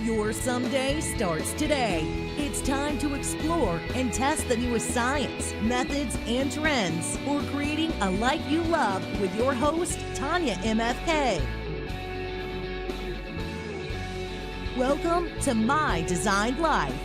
Your someday starts today. It's time to explore and test the newest science, methods, and trends for creating a life you love with your host, Tanya MFK. Welcome to My Designed Life.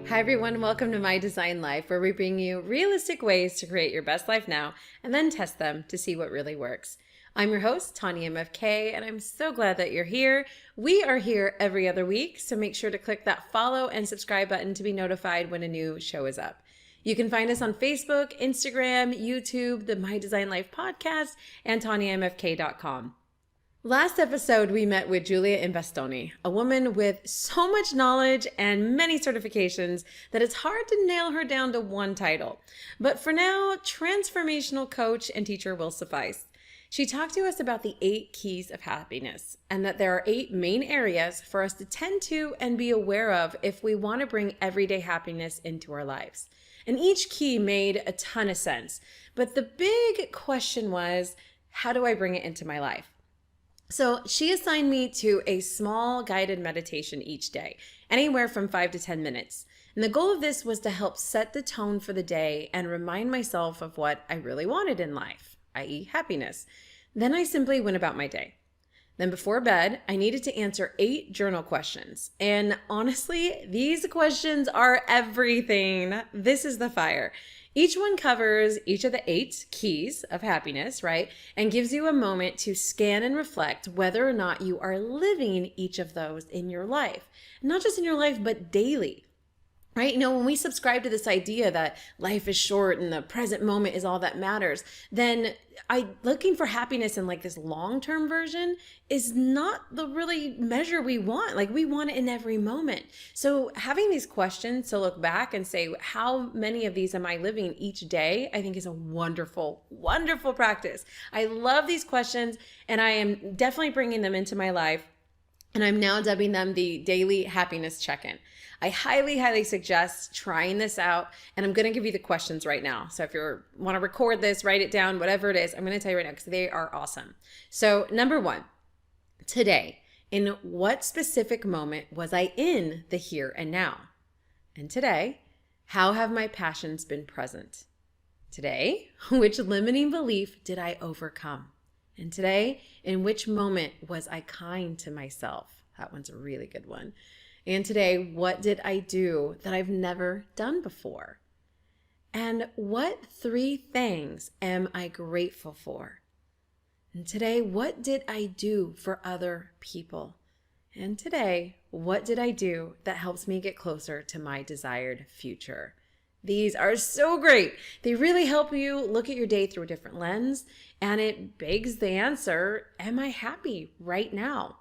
Hi everyone, welcome to My Designed Life, where we bring you realistic ways to create your best life now and then test them to see what really works. I'm your host, Tanya MFK, and I'm so glad that you're here. We are here every other week, so make sure to click that follow and subscribe button to be notified when a new show is up. You can find us on Facebook, Instagram, YouTube, the My Designed Life podcast, and TanyaMFK.com. Last episode, we met with Giulia Impastoni, a woman with so much knowledge and many certifications that it's hard to nail her down to one title. But for now, transformational coach and teacher will suffice. She talked to us about the 8 keys of happiness and that there are 8 main areas for us to tend to and be aware of if we want to bring everyday happiness into our lives. And each key made a ton of sense. But the big question was, how do I bring it into my life? So she assigned me to a small guided meditation each day, anywhere from 5 to 10 minutes. And the goal of this was to help set the tone for the day and remind myself of what I really wanted in life, i.e. happiness. Then I simply went about my day. Then before bed, I needed to answer 8 journal questions. And honestly, these questions are everything. This is the fire. Each one covers each of the 8 keys of happiness, right? And gives you a moment to scan and reflect whether or not you are living each of those in your life. Not just in your life, but daily. Right? You know, when we subscribe to this idea that life is short and the present moment is all that matters, then looking for happiness in like this long-term version is not the really measure we want. Like we want it in every moment. So having these questions to look back and say, how many of these am I living each day? I think is a wonderful, wonderful practice. I love these questions and I am definitely bringing them into my life. And I'm now dubbing them the daily happiness check-in. I highly, highly suggest trying this out. And I'm going to give you the questions right now. So if you want to record this, write it down, whatever it is, I'm going to tell you right now because they are awesome. So number 1, today, in what specific moment was I in the here and now? And today, how have my passions been present? Today, which limiting belief did I overcome? And today, in which moment was I kind to myself? That one's a really good one. And today, what did I do that I've never done before? And what 3 things am I grateful for? And today, what did I do for other people? And today, what did I do that helps me get closer to my desired future? These are so great. They really help you look at your day through a different lens, and it begs the answer, am I happy right now?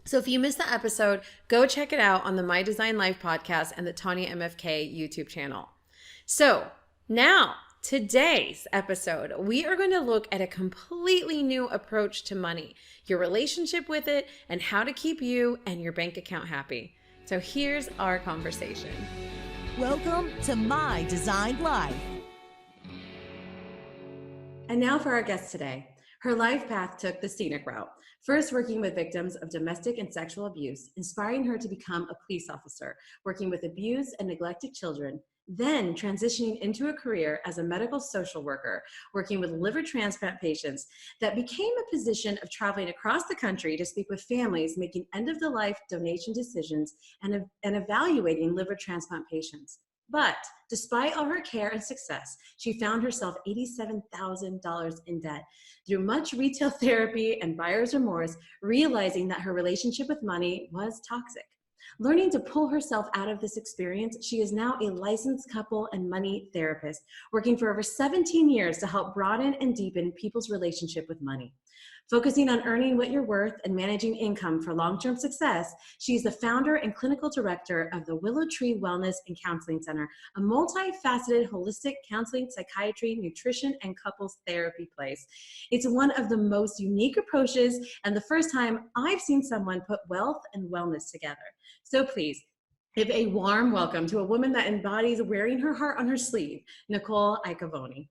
So if you missed that episode, go check it out on the My Designed Life podcast and the Tanya MFK YouTube channel. So now, today's episode, we are going to look at a completely new approach to money, your relationship with it, and how to keep you and your bank account happy. So here's our conversation. Welcome to My Designed Life. And now for our guest today. Her life path took the scenic route, first working with victims of domestic and sexual abuse, inspiring her to become a police officer, working with abused and neglected children, then transitioning into a career as a medical social worker, working with liver transplant patients that became a position of traveling across the country to speak with families making end-of-the-life donation decisions and evaluating liver transplant patients. But despite all her care and success, she found herself $87,000 in debt through much retail therapy and buyer's remorse, realizing that her relationship with money was toxic. Learning to pull herself out of this experience, she is now a licensed couple and money therapist, working for over 17 years to help broaden and deepen people's relationship with money. Focusing on earning what you're worth and managing income for long-term success, she is the founder and clinical director of the Willow Tree Wellness and Counseling Center, a multifaceted holistic counseling, psychiatry, nutrition, and couples therapy place. It's one of the most unique approaches and the first time I've seen someone put wealth and wellness together. So please, give a warm welcome to a woman that embodies wearing her heart on her sleeve, Nicole Iacovoni.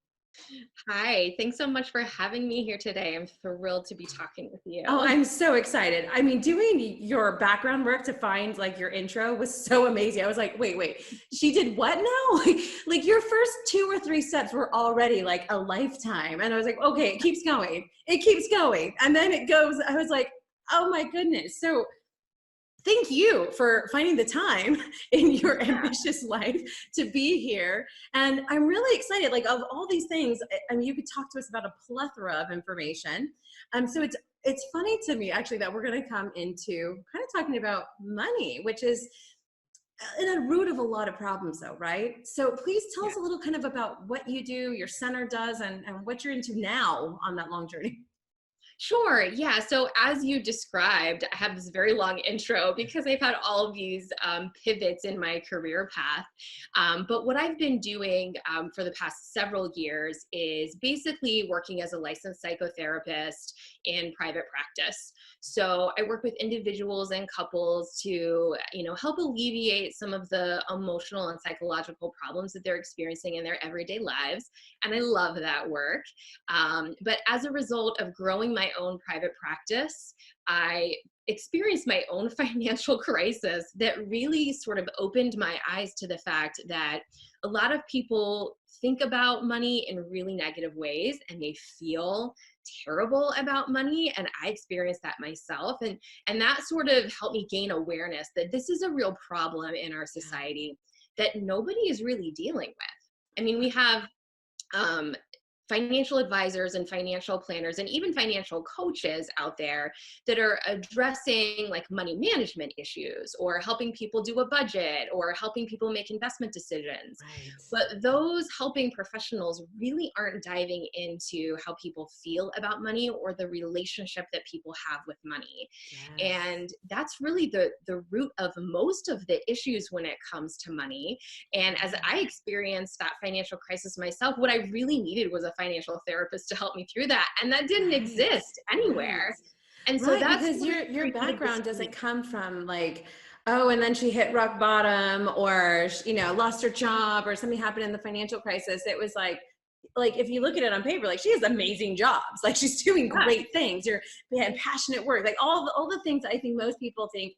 Hi, thanks so much for having me here today. I'm thrilled to be talking with you. Oh, I'm so excited. I mean, doing your background work to find like your intro was so amazing. I was like, wait, she did what now? Like your first 2 or 3 steps were already like a lifetime. And I was like, okay, it keeps going. It keeps going. And then it goes, I was like, oh my goodness. So thank you for finding the time in your ambitious life to be here. And I'm really excited, like of all these things, I mean, you could talk to us about a plethora of information. So it's funny to me actually that we're going to come into kind of talking about money, which is in a root of a lot of problems though, right? So please tell us a little kind of about what you do, your center does, and what you're into now on that long journey. Sure. Yeah. So as you described, I have this very long intro because I've had all of these pivots in my career path. But what I've been doing for the past several years is basically working as a licensed psychotherapist in private practice. So I work with individuals and couples to, help alleviate some of the emotional and psychological problems that they're experiencing in their everyday lives. And I love that work. But as a result of growing my own private practice, I experienced my own financial crisis that really sort of opened my eyes to the fact that a lot of people think about money in really negative ways and they feel terrible about money, and I experienced that myself, and that sort of helped me gain awareness that this is a real problem in our society that nobody is really dealing with. I mean, we have financial advisors and financial planners and even financial coaches out there that are addressing like money management issues or helping people do a budget or helping people make investment decisions. Right. But those helping professionals really aren't diving into how people feel about money or the relationship that people have with money. Yes. And that's really the root of most of the issues when it comes to money. And as I experienced that financial crisis myself, what I really needed was a financial therapist to help me through that. And that didn't exist anywhere. And so Right, that's because what your created this background doesn't come from like, oh, and then she hit rock bottom, or lost her job, or something happened in the financial crisis. It was like if you look at it on paper, like she has amazing jobs, like she's doing great things. You're passionate work, like all the things I think most people think.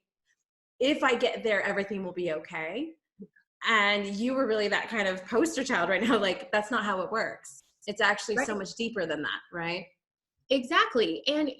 If I get there, everything will be okay. And you were really that kind of poster child right now. Like that's not how it works. It's actually right. so much deeper than that, right? Exactly. And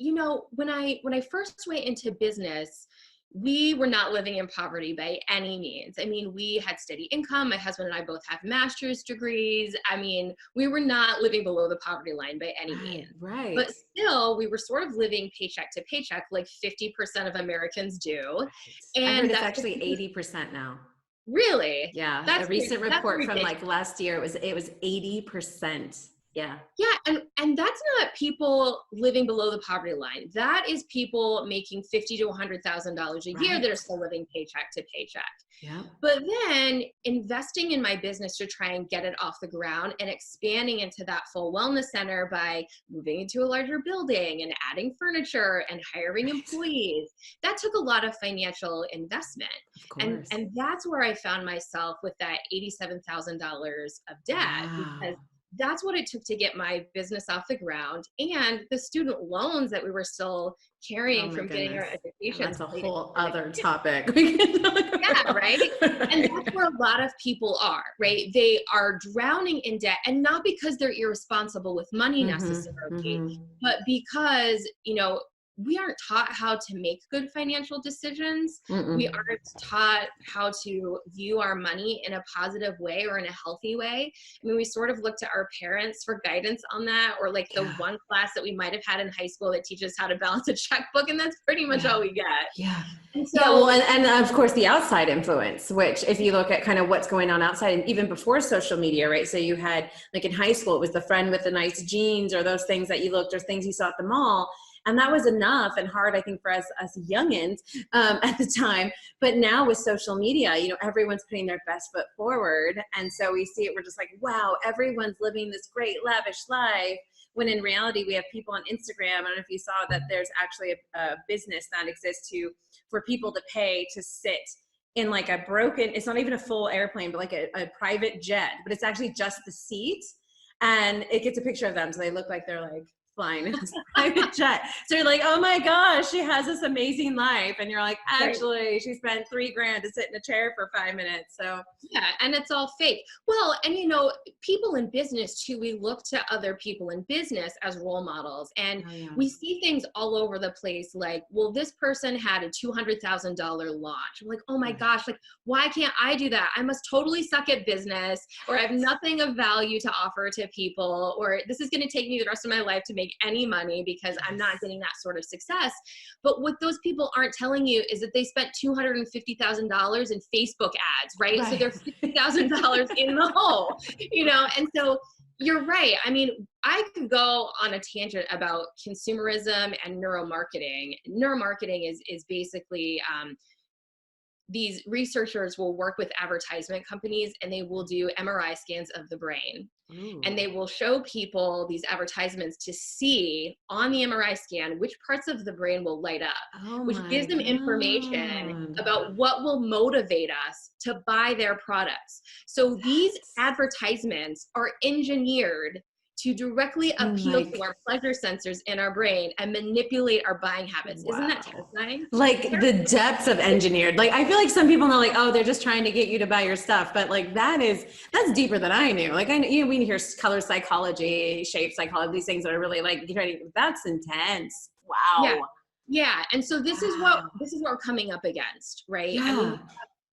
when I first went into business, we were not living in poverty by any means. I mean, we had steady income. My husband and I both have master's degrees. I mean, we were not living below the poverty line by any means. Right. But still, we were sort of living paycheck to paycheck like 50% of Americans do. Right. And I heard it's actually 80% now. Really? Yeah. That's a recent report from ridiculous. like last year, it was 80%. Yeah. Yeah, and that's not people living below the poverty line. That is people making $50,000 to $100,000 a year that are still living paycheck to paycheck. Yeah. But then investing in my business to try and get it off the ground and expanding into that full wellness center by moving into a larger building and adding furniture and hiring employees, that took a lot of financial investment. Of course. And that's where I found myself with that $87,000 of debt, because that's what it took to get my business off the ground, and the student loans that we were still carrying from getting our education. That's a whole other topic. Yeah, right. And that's where a lot of people are, right? They are drowning in debt, and not because they're irresponsible with money necessarily, but because, we aren't taught how to make good financial decisions. We aren't taught how to view our money in a positive way or in a healthy way. I mean, we sort of look to our parents for guidance on that, or like the one class that we might have had in high school that teaches how to balance a checkbook, and that's pretty much all we get. Yeah. And so, and of course the outside influence, which if you look at kind of what's going on outside, and even before social media, right? So you had like in high school, it was the friend with the nice jeans, or those things that you looked, or things you saw at the mall. And that was enough and hard, I think, for us youngins at the time. But now with social media, everyone's putting their best foot forward. And so we see it, we're just like, wow, everyone's living this great lavish life. When in reality, we have people on Instagram. I don't know if you saw that there's actually a business that exists for people to pay to sit in like a broken, it's not even a full airplane, but like a private jet, but it's actually just the seat. and it gets a picture of them. So they look like they're like flying in this private jet. So you're like, oh my gosh, she has this amazing life. And you're like, actually, she spent $3,000 to sit in a chair for 5 minutes. So yeah, and it's all fake. Well, and you know, people in business too, we look to other people in business as role models, and we see things all over the place. Like, well, this person had a $200,000 launch. I'm like, oh my gosh, like, why can't I do that? I must totally suck at business, or I have nothing of value to offer to people, or this is going to take me the rest of my life to make any money because I'm not getting that sort of success. But what those people aren't telling you is that they spent $250,000 in Facebook ads, right? So they're $50,000 in the hole, you know? And so you're right. I mean, I could go on a tangent about consumerism and neuromarketing. Neuromarketing is basically, these researchers will work with advertisement companies and they will do MRI scans of the brain. Ooh. And they will show people these advertisements to see on the MRI scan which parts of the brain will light up, which gives them information about what will motivate us to buy their products. So these advertisements are engineered to directly appeal to our pleasure sensors in our brain and manipulate our buying habits. Wow. Isn't that terrifying? Like the depths of engineered. Like, I feel like some people know, like, oh, they're just trying to get you to buy your stuff. But like, that's deeper than I knew. Like, we hear color psychology, shape psychology, these things that are really like, that's intense. Wow. Yeah. Yeah. And so this is what we're coming up against, right? Yeah. I mean,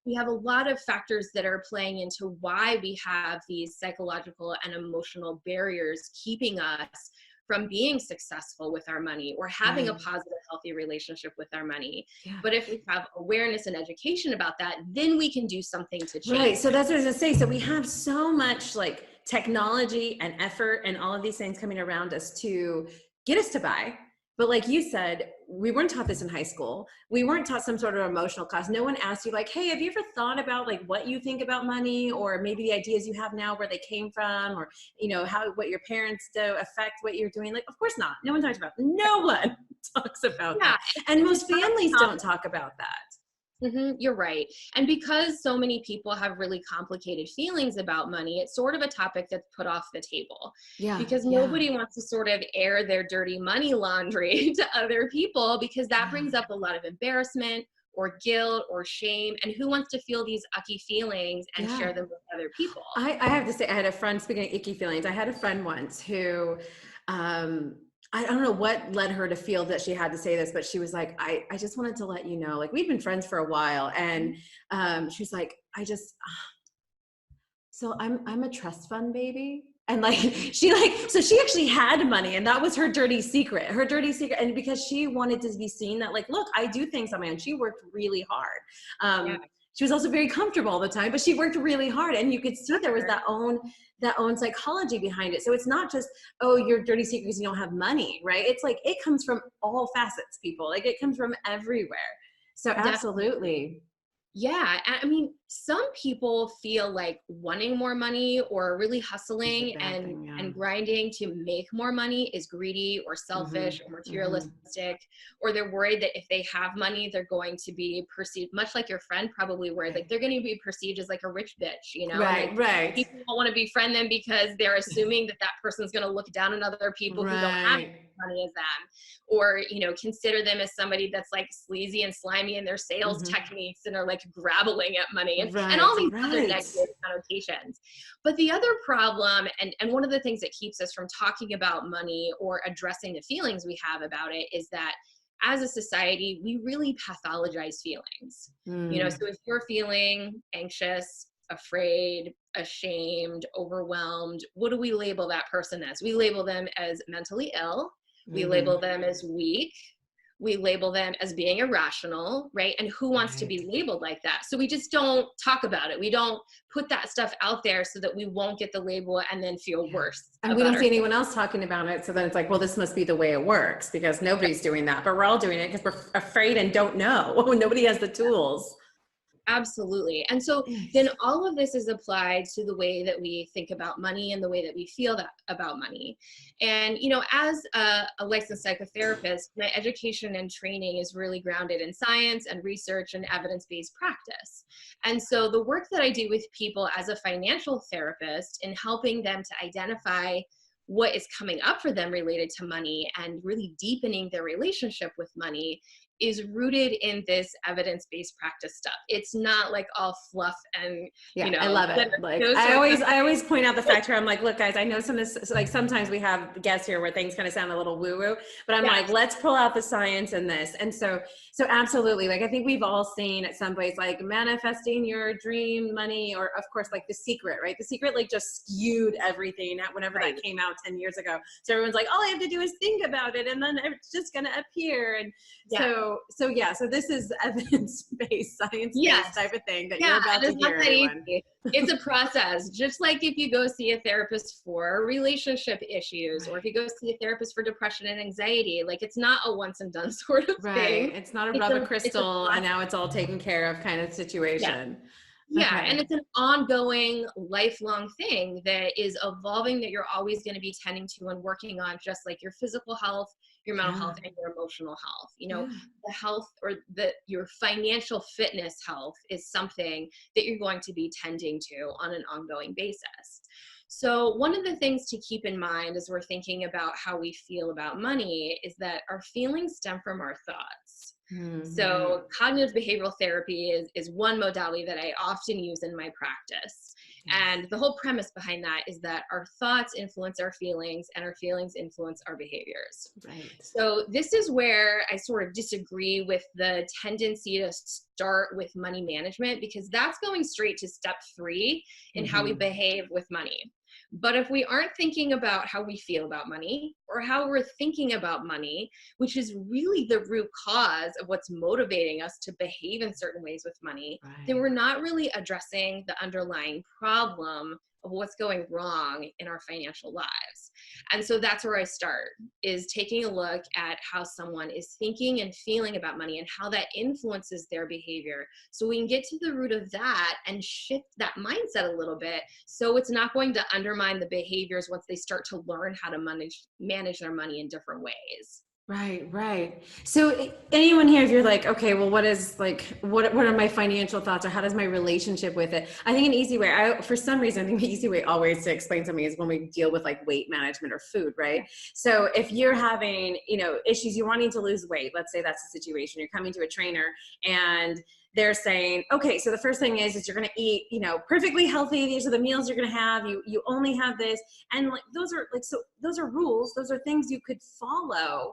we have a lot of factors that are playing into why we have these psychological and emotional barriers keeping us from being successful with our money or having a positive, healthy relationship with our money. Yeah. But if we have awareness and education about that, then we can do something to change. Right. So that's what I was going to say. So we have so much like technology and effort and all of these things coming around us to get us to buy. But like you said, we weren't taught this in high school. We weren't taught some sort of emotional class. No one asked you like, hey, have you ever thought about like what you think about money, or maybe the ideas you have now, where they came from, or, you know, what your parents do affect what you're doing? Like, of course not. No one talks about that. No one talks about that. And most families don't talk about that. Mm-hmm, you're right. And because so many people have really complicated feelings about money, it's sort of a topic that's put off the table. Yeah. Because nobody wants to sort of air their dirty money laundry to other people, because that brings up a lot of embarrassment or guilt or shame. And who wants to feel these icky feelings and share them with other people? I have to say, I had a friend, speaking of icky feelings, I had a friend once who, I don't know what led her to feel that she had to say this, but she was like, I just wanted to let you know, like, we've been friends for a while. And she's like, so I'm a trust fund baby. And like, so she actually had money, and that was her dirty secret. And because she wanted to be seen that like, look, I do things on my own. She worked really hard. She was also very comfortable all the time, but she worked really hard. And you could see there was that own psychology behind it. So it's not just, oh, your dirty secret because you don't have money, right? It's like, it comes from all facets, people. Like, it comes from everywhere. So absolutely. Yeah. I mean, some people feel like wanting more money or really hustling and grinding to make more money is greedy or selfish or materialistic, or they're worried that if they have money, they're going to be perceived, much like your friend probably worried, like they're going to be perceived as like a rich bitch, you know? Right. People don't want to befriend them because they're assuming that person's going to look down on other people who don't have money as them, or, you know, consider them as somebody that's like sleazy and slimy in their sales techniques and are like grabbling at money and all these other negative connotations. But the other problem, and one of the things that keeps us from talking about money or addressing the feelings we have about it, is that as a society, we really pathologize feelings. You know, so if you're feeling anxious, afraid, ashamed, overwhelmed, what do we label that person as? We label them as mentally ill. We label them as weak. We label them as being irrational, right? And who wants to be labeled like that? So we just don't talk about it. We don't put that stuff out there so that we won't get the label and then feel worse. And we don't see anyone else talking about it. So then it's like, well, this must be the way it works, because nobody's doing that, but we're all doing it because we're afraid and don't know. Nobody has the tools. Absolutely. And so then all of this is applied to the way that we think about money and the way that we feel about money. And, as a licensed psychotherapist, my education and training is really grounded in science and research and evidence-based practice. And so the work that I do with people as a financial therapist in helping them to identify what is coming up for them related to money and really deepening their relationship with money is rooted in this evidence-based practice stuff. It's not like all fluff and, I love it. Like I always point out the fact here. I'm like, look, guys, I know some of this, like sometimes we have guests here where things kind of sound a little woo-woo, but I'm like, let's pull out the science in this. And so absolutely, like I think we've all seen at some place like manifesting your dream money, or of course like The Secret, right? The Secret like just skewed everything whenever that came out 10 years ago. So everyone's like, all I have to do is think about it and then it's just going to appear. And so this is evidence-based, science-based type of thing that you're about to hear, everyone. It's a process. Just like if you go see a therapist for relationship issues, or if you go see a therapist for depression and anxiety, like it's not a once and done sort of thing. It's not a rub a crystal and now it's all taken care of kind of situation. Yeah, and it's an ongoing, lifelong thing that is evolving, that you're always going to be tending to and working on, just like your physical health, your mental health, and your emotional health. The health or your financial fitness health is something that you're going to be tending to on an ongoing basis. So one of the things to keep in mind as we're thinking about how we feel about money is that our feelings stem from our thoughts. So cognitive behavioral therapy is one modality that I often use in my practice. And the whole premise behind that is that our thoughts influence our feelings and our feelings influence our behaviors. Right. So this is where I sort of disagree with the tendency to start with money management, because that's going straight to step 3 in how we behave with money. But if we aren't thinking about how we feel about money, or how we're thinking about money, which is really the root cause of what's motivating us to behave in certain ways with money, then we're not really addressing the underlying problem of what's going wrong in our financial lives. And so that's where I start, is taking a look at how someone is thinking and feeling about money and how that influences their behavior. So we can get to the root of that and shift that mindset a little bit, so it's not going to undermine the behaviors once they start to learn how to manage their money in different ways. Right. So anyone here, if you're like, okay, well, what are my financial thoughts, or how does my relationship with it? I think an easy way, for some reason, I think the easy way always to explain something is when we deal with like weight management or food, right? So if you're having, issues, you're wanting to lose weight, let's say that's the situation, you're coming to a trainer and they're saying, okay, so the first thing is you're going to eat, perfectly healthy. These are the meals you're going to have. You only have this. And like, those are rules. Those are things you could follow,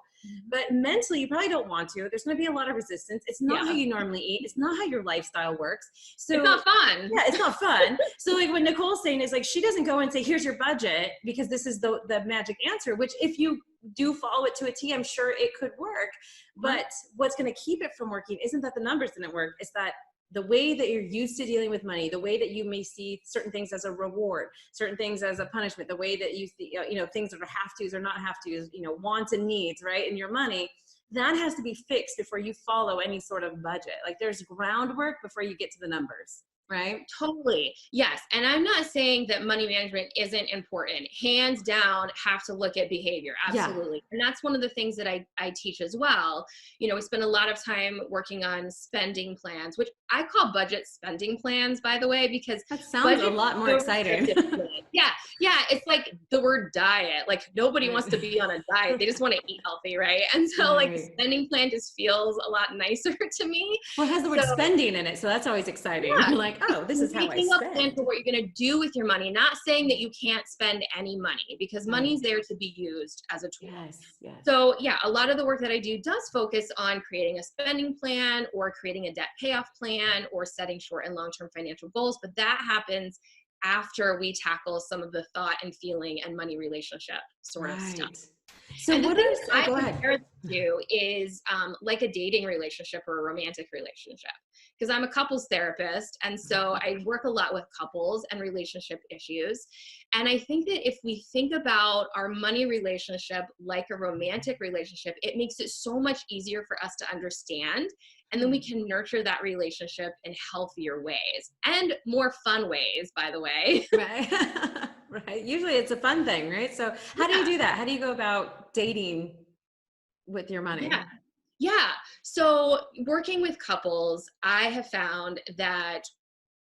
but mentally you probably don't want to. There's going to be a lot of resistance. It's not how you normally eat. It's not how your lifestyle works. So it's not fun. Yeah, it's not fun. So like what Nicole's saying is like, she doesn't go and say, here's your budget, because this is the magic answer, which if you do follow it to a T, I'm sure it could work. But what's going to keep it from working isn't that the numbers didn't work. It's that the way that you're used to dealing with money, the way that you may see certain things as a reward, certain things as a punishment, the way that you see, things that are have to's or not have to's, wants and needs, right? In your money, that has to be fixed before you follow any sort of budget. Like there's groundwork before you get to the numbers. Right? Totally. Yes. And I'm not saying that money management isn't important. Hands down, have to look at behavior. Absolutely. Yeah. And that's one of the things that I teach as well. We spend a lot of time working on spending plans, which I call budget spending plans, by the way, because that sounds a lot more exciting. Yeah. It's like the word diet. Like nobody wants to be on a diet. They just want to eat healthy. Right. And so like spending plan just feels a lot nicer to me. Well, it has the word spending in it. So that's always exciting. Yeah. You're like, oh, this is how I spend. Making a plan for what you're going to do with your money, not saying that you can't spend any money, because money's there to be used as a tool. Yes. So a lot of the work that I do does focus on creating a spending plan or creating a debt payoff plan or setting short and long-term financial goals. But that happens after we tackle some of the thought and feeling and money relationship sort of stuff. So and what the thing I go compare ahead. it to is like a dating relationship or a romantic relationship, because I'm a couples therapist. And so I work a lot with couples and relationship issues. And I think that if we think about our money relationship like a romantic relationship, it makes it so much easier for us to understand And then we can nurture that relationship in healthier ways and more fun ways, by the way. Right. Right. Usually it's a fun thing, right? So how do you do that? How do you go about dating with your money? Yeah. Yeah. So working with couples, I have found that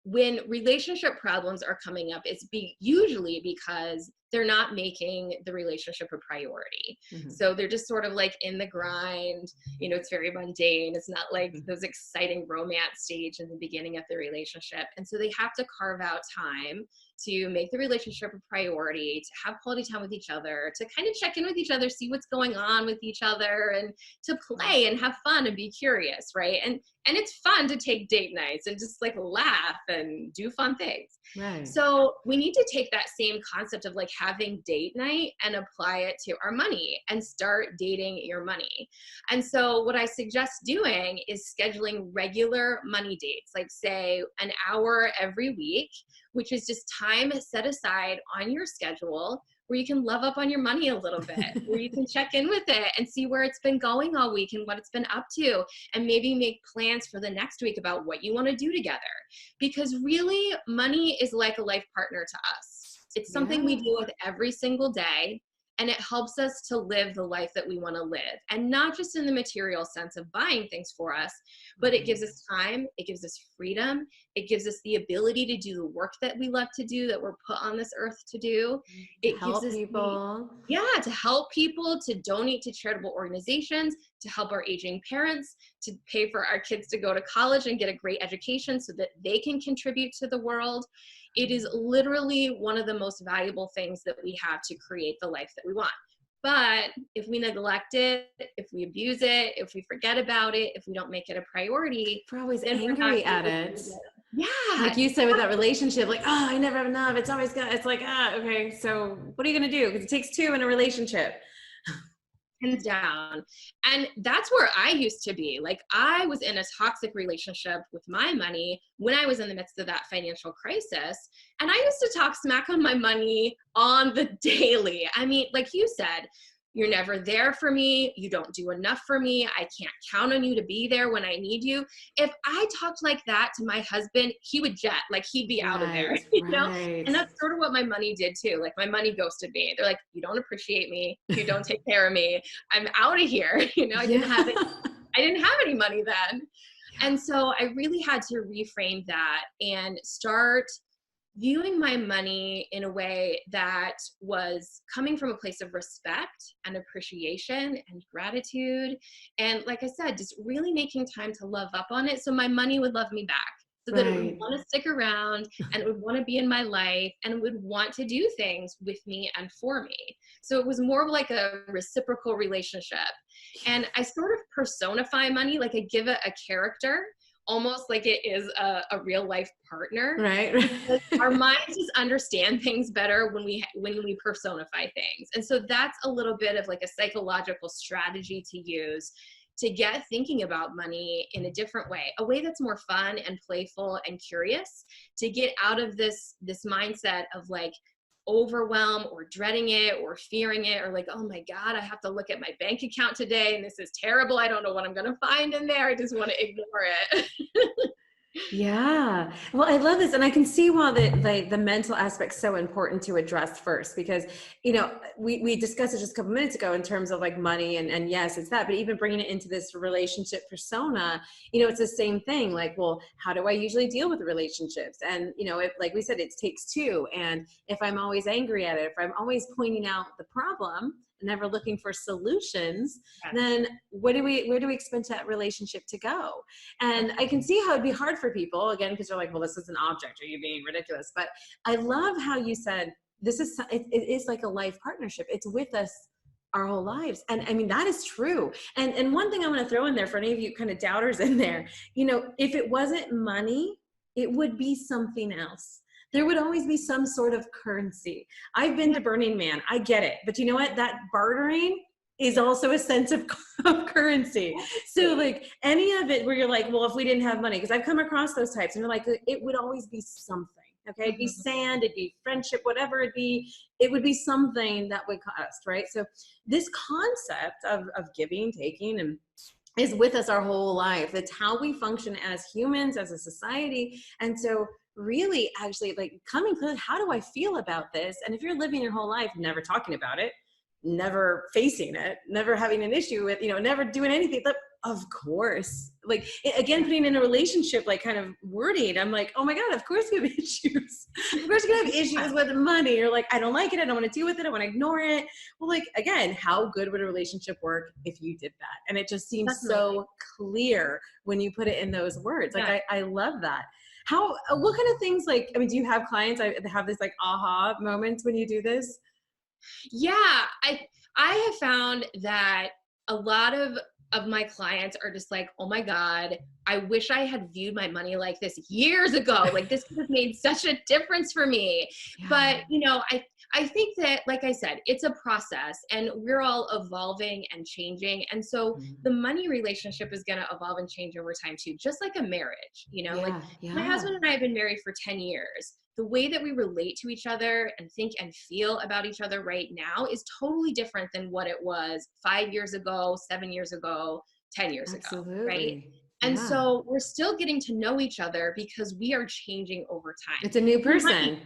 when relationship problems are coming up, it's usually because they're not making the relationship a priority. Mm-hmm. So they're just sort of like in the grind, it's very mundane. It's not like those exciting romance stage in the beginning of the relationship. And so they have to carve out time to make the relationship a priority, to have quality time with each other, to kind of check in with each other, see what's going on with each other, and to play and have fun and be curious, right? And it's fun to take date nights and just like laugh and do fun things. Right. So we need to take that same concept of like having date night and apply it to our money and start dating your money. And so what I suggest doing is scheduling regular money dates, like say an hour every week, which is just time set aside on your schedule where you can love up on your money a little bit, where you can check in with it and see where it's been going all week and what it's been up to, and maybe make plans for the next week about what you want to do together. Because really, money is like a life partner to us. It's something we deal with every single day, and it helps us to live the life that we want to live. And not just in the material sense of buying things for us, but it gives us time, it gives us freedom, it gives us the ability to do the work that we love to do, that we're put on this earth to do. It help gives us people. to help people, to donate to charitable organizations, to help our aging parents, to pay for our kids to go to college and get a great education so that they can contribute to the world. It is literally one of the most valuable things that we have to create the life that we want. But if we neglect it, if we abuse it, if we forget about it, if we don't make it a priority, We're always then angry at it. Yeah. Like you said with that relationship, like, oh, I never have enough. It's always got, it's like, okay, so what are you going to do? Because it takes two in a relationship. Hands down. And that's where I used to be. Like I was in a toxic relationship with my money when I was in the midst of that financial crisis. And I used to talk smack on my money on the daily. I mean, like you said, you're never there for me. You don't do enough for me. I can't count on you to be there when I need you. If I talked like that to my husband, he would jet, like he'd be out of there, you know? And that's sort of what my money did too. Like my money ghosted me. They're like, you don't appreciate me. You don't take care of me. I'm out of here. I didn't have any money then. And so I really had to reframe that and start viewing my money in a way that was coming from a place of respect and appreciation and gratitude. And like I said, just really making time to love up on it so my money would love me back, so that it would want to stick around and it would want to be in my life and would want to do things with me and for me. So it was more of like a reciprocal relationship. And I sort of personify money, like I give it a character, almost like it is a real life partner. Right. Because our minds just understand things better when we personify things. And so that's a little bit of like a psychological strategy to use to get thinking about money in a different way, a way that's more fun and playful and curious, to get out of this mindset of like overwhelm or dreading it or fearing it, or like, oh my God, I have to look at my bank account today and this is terrible. I don't know what I'm going to find in there. I just want to ignore it. Yeah. Well, I love this. And I can see why the mental aspect's so important to address first, because, we discussed it just a couple minutes ago in terms of like money and yes, it's that, but even bringing it into this relationship persona, it's the same thing. Like, well, how do I usually deal with relationships? And, if, like we said, it takes two. And if I'm always angry at it, if I'm always pointing out the problem, never looking for solutions, then where do we expect that relationship to go? And I can see how it'd be hard for people, again, because you're like, well, this is an object. Are you being ridiculous? But I love how you said, it is like a life partnership. It's with us our whole lives. And I mean, that is true. And one thing I'm going to throw in there for any of you kind of doubters in there, if it wasn't money, it would be something else. There would always be some sort of currency. I've been to Burning Man. I get it. But you know what? That bartering is also a sense of currency. So like any of it where you're like, well, if we didn't have money, because I've come across those types and you're like, it would always be something. Okay. It'd be sand, it'd be friendship, whatever it would be something that would cost, right? So this concept of giving, taking, and is with us our whole life. That's how we function as humans, as a society. And so really actually like coming clear, how do I feel about this? And if you're living your whole life never talking about it, never facing it, never having an issue with, never doing anything, but of course, like again, putting in a relationship, like kind of wording, I'm like, oh my God, of course we have issues. Of course you're gonna have issues with money. You're like, I don't like it. I don't want to deal with it. I want to ignore it. Well, like, again, how good would a relationship work if you did that? And it just seems so clear when you put it in those words. Like, I love that. What kind of things, like, I mean, do you have clients that have this like aha moments when you do this? Yeah, I have found that a lot of my clients are just like, oh my God, I wish I had viewed my money like this years ago. Like this could have made such a difference for me. Yeah. But, I think that, like I said, it's a process and we're all evolving and changing. And so the money relationship is going to evolve and change over time too, just like a marriage, my husband and I have been married for 10 years. The way that we relate to each other and think and feel about each other right now is totally different than what it was 5 years ago, 7 years ago, 10 years ago, right? And so we're still getting to know each other because we are changing over time. It's a new person.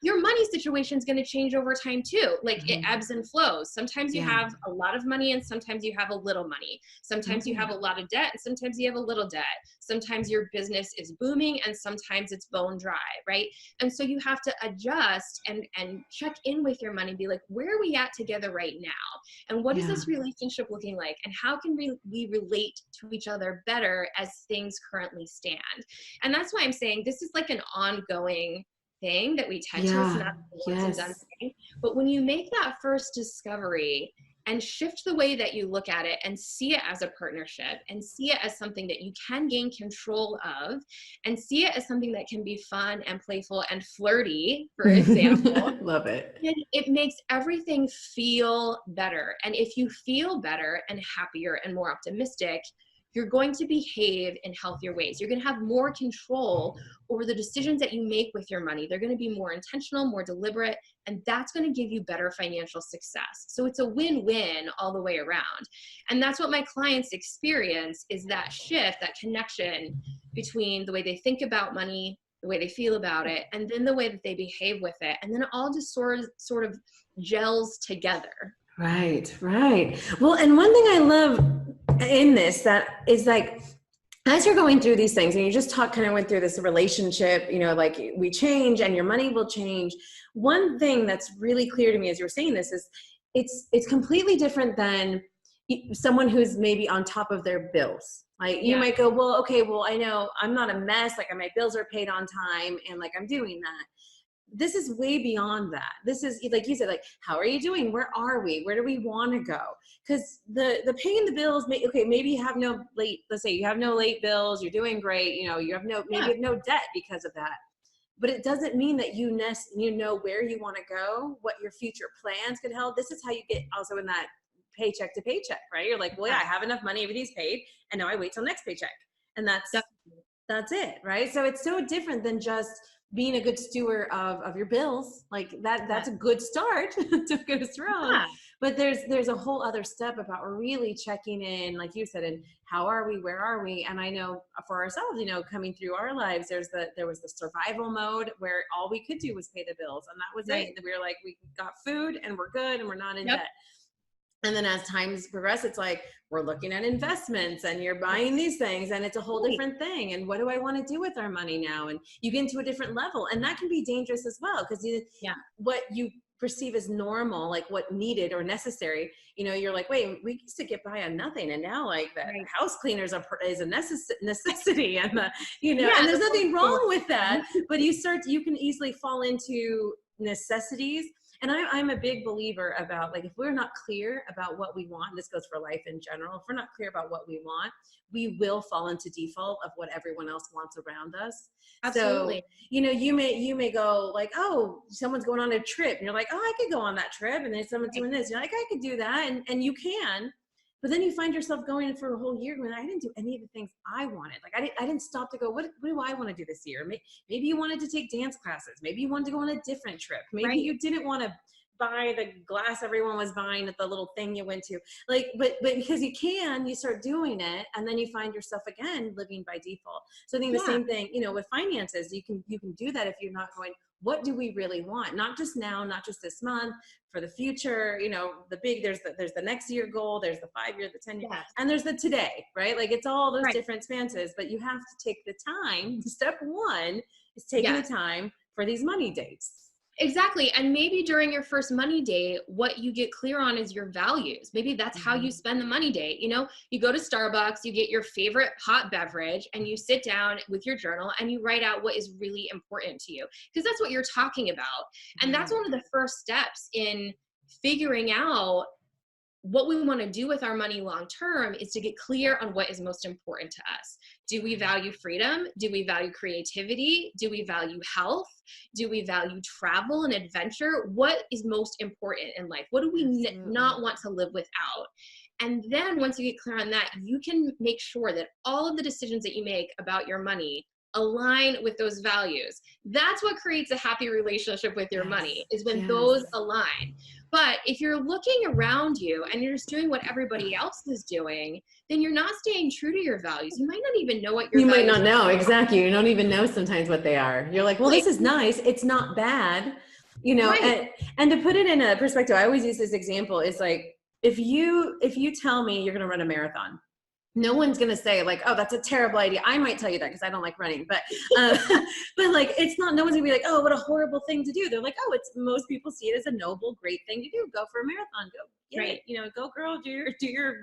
Your money situation is going to change over time too. Like it ebbs and flows. Sometimes you have a lot of money and sometimes you have a little money. Sometimes you have a lot of debt and sometimes you have a little debt. Sometimes your business is booming and sometimes it's bone dry, right? And so you have to adjust and check in with your money and be like, where are we at together right now? And what is this relationship looking like? And how can we relate to each other better as things currently stand? And that's why I'm saying this is like an ongoing thing that we tend to, it's not a once and done thing. But when you make that first discovery and shift the way that you look at it and see it as a partnership and see it as something that you can gain control of and see it as something that can be fun and playful and flirty, for example. Love it. It makes everything feel better. And if you feel better and happier and more optimistic, you're going to behave in healthier ways. You're going to have more control over the decisions that you make with your money. They're going to be more intentional, more deliberate, and that's going to give you better financial success. So it's a win-win all the way around. And that's what my clients experience, is that shift, that connection between the way they think about money, the way they feel about it, and then the way that they behave with it. And then it all just sort of gels together. Right. Well, and one thing I love in this that is like, as you're going through these things and you just kind of went through this relationship, like we change and your money will change. One thing that's really clear to me as you're saying this is it's completely different than someone who's maybe on top of their bills. Like you might go, well, okay, well, I know I'm not a mess. Like my bills are paid on time and like I'm doing that. This is way beyond that. This is, like you said, like, how are you doing? Where are we? Where do we want to go? Because the paying the bills, maybe you have no late, let's say you have no late bills, you're doing great, you have no debt because of that. But it doesn't mean that you know where you want to go, what your future plans could hold. This is how you get also in that paycheck to paycheck, right? You're like, well, yeah, I have enough money, everything's paid, and now I wait till next paycheck. And that's it, right? So it's so different than just being a good steward of your bills. Like that's a good start to go strong. Yeah. But there's a whole other step about really checking in, like you said, and how are we, where are we? And I know for ourselves, coming through our lives, there was the survival mode where all we could do was pay the bills, and that was it. We were like, we got food and we're good and we're not in debt. And then as times progress, it's like, we're looking at investments and you're buying these things and it's a whole different thing. And what do I want to do with our money now? And you get into a different level, and that can be dangerous as well. Because what you perceive as normal, like what needed or necessary, you're like, wait, we used to get by on nothing. And now like the house cleaners is a necessity. And and there's nothing wrong with that, but you can easily fall into necessities. And I'm a big believer about, like, if we're not clear about what we want, this goes for life in general, if we're not clear about what we want, we will fall into default of what everyone else wants around us. Absolutely. So, you may go like, oh, someone's going on a trip, and you're like, oh, I could go on that trip. And then someone's doing this. You're like, I could do that. And you can. But then you find yourself going for a whole year when I didn't do any of the things I wanted. Like I didn't stop to go, what do I want to do this year? Maybe you wanted to take dance classes. Maybe you wanted to go on a different trip. Maybe you didn't want to buy the glass everyone was buying at the little thing you went to. Like, but because you start doing it, and then you find yourself again living by default. So I think the same thing, you know, with finances, you can do that if you're not going, what do we really want? Not just now, not just this month, for the future, you know, there's the next year goal, there's the 5 year, the 10 year, and there's the today, right? Like, it's all those different spances, but you have to take the time. Step one is taking the time for these money dates. Exactly. And maybe during your first money date, what you get clear on is your values. Maybe that's how you spend the money date. You know, you go to Starbucks, you get your favorite hot beverage, and you sit down with your journal and you write out what is really important to you, because that's what you're talking about. And that's one of the first steps in figuring out what we want to do with our money long term, is to get clear on what is most important to us. Do we value freedom? Do we value creativity? Do we value health? Do we value travel and adventure? What is most important in life? What do we not want to live without? And then once you get clear on that, you can make sure that all of the decisions that you make about your money align with those values. That's what creates a happy relationship with your money, is when those align. But if you're looking around you and you're just doing what everybody else is doing, then you're not staying true to your values. You might not even know what your values are. You might not know. Exactly. You don't even know sometimes what they are. You're like, well, this is nice. It's not bad. You know, and to put it in a perspective, I always use this example, is like, if you tell me you're going to run a marathon, no one's going to say like, oh, that's a terrible idea. I might tell you that because I don't like running, but like, it's not, no one's gonna be like, oh, what a horrible thing to do. They're like, oh, most people see it as a noble, great thing to do. Go for a marathon, go get it. You know, go girl, do your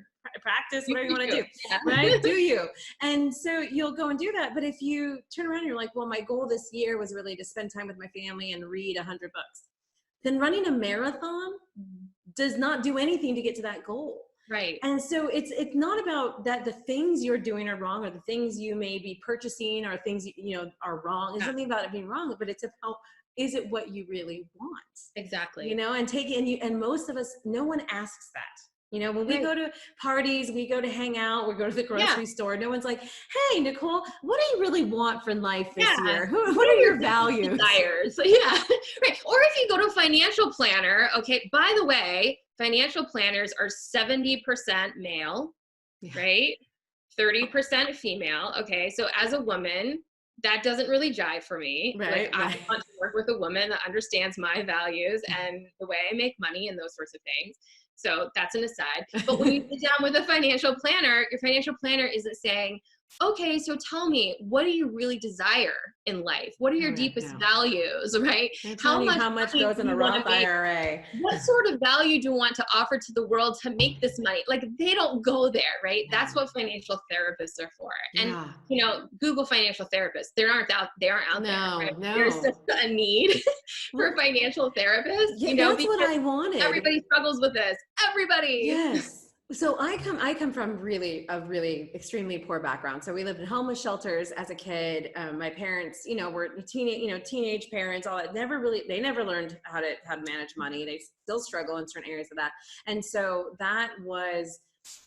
practice, whatever you want to do, right? Do you? And so you'll go and do that. But if you turn around and you're like, well, my goal this year was really to spend time with my family and read 100 books, then running a marathon does not do anything to get to that goal. Right. And so it's not about that the things you're doing are wrong, or the things you may be purchasing, or things you know are wrong. It's nothing about it being wrong, but it's about, is it what you really want? Exactly. You know, and and most of us, no one asks that. You know, when we go to parties, we go to hang out, we go to the grocery store, no one's like, hey, Nicole, what do you really want for life this year? What are your values? Desires? Right. Or if you go to a financial planner, okay, by the way, financial planners are 70% male, right? 30% female. Okay. So as a woman, that doesn't really jive for me. Right. Like, I want to work with a woman that understands my values and the way I make money and those sorts of things. So that's an aside. But when you sit down with a financial planner, your financial planner isn't saying, okay, so tell me, what do you really desire in life? What are your deepest values, right? How much goes in a Roth IRA? What sort of value do you want to offer to the world to make this money? Like, they don't go there, right? That's what financial therapists are for. And, you know, Google financial therapists. They aren't out there, right? There's just a need for financial therapists. Yeah, you know, that's what I wanted. Everybody struggles with this. Everybody. Yes. So I come from a really extremely poor background. So we lived in homeless shelters as a kid. My parents, you know, were teenage parents, all that. They never learned how to manage money. They still struggle in certain areas of that. And so